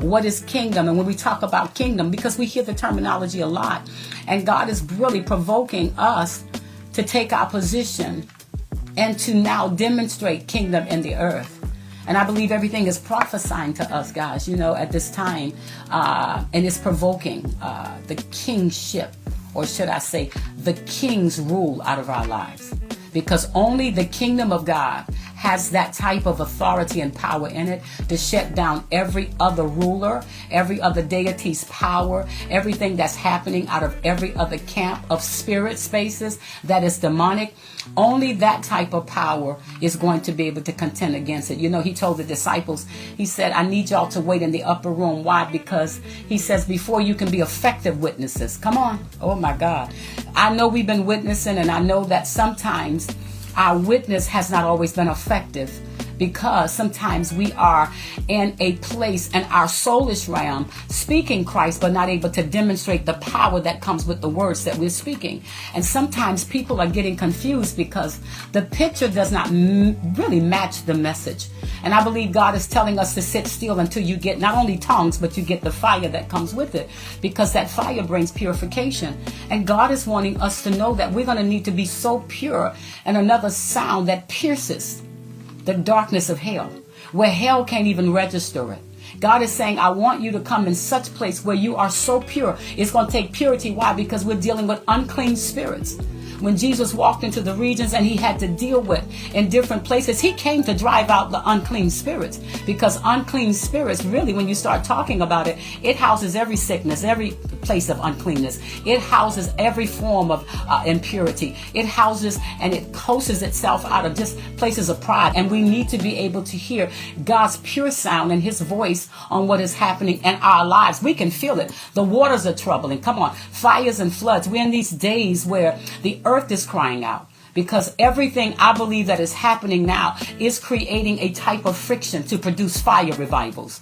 What is kingdom? And when we talk about kingdom, because we hear the terminology a lot, and God is really provoking us to take our position and to now demonstrate kingdom in the earth. And I believe everything is prophesying to us, guys, at this time. And it's provoking the kingship, or should I say, the king's rule out of our lives. Because only the kingdom of God has that type of authority and power in it to shut down every other ruler, every other deity's power, everything that's happening out of every other camp of spirit spaces that is demonic. Only that type of power is going to be able to contend against it. He told the disciples, he said, I need y'all to wait in the upper room. Why? Because he says, before you can be effective witnesses. Come on. Oh my God. I know we've been witnessing, and I know that sometimes our witness has not always been effective, because sometimes we are in a place in our soulish realm speaking Christ, but not able to demonstrate the power that comes with the words that we're speaking. And sometimes people are getting confused because the picture does not really match the message. And I believe God is telling us to sit still until you get not only tongues, but you get the fire that comes with it, because that fire brings purification. And God is wanting us to know that we're going to need to be so pure, and another sound that pierces the darkness of hell, where hell can't even register it. God is saying, I want you to come in such place where you are so pure. It's going to take purity. Why? Because we're dealing with unclean spirits. When Jesus walked into the regions and he had to deal with in different places, he came to drive out the unclean spirits, because unclean spirits, really, when you start talking about it, it houses every sickness, every place of uncleanness. It houses every form of impurity. It houses and it coasts itself out of just places of pride. And we need to be able to hear God's pure sound and his voice on what is happening in our lives. We can feel it. The waters are troubling. Come on. Fires and floods. We're in these days where the earth is crying out, because everything I believe that is happening now is creating a type of friction to produce fire revivals.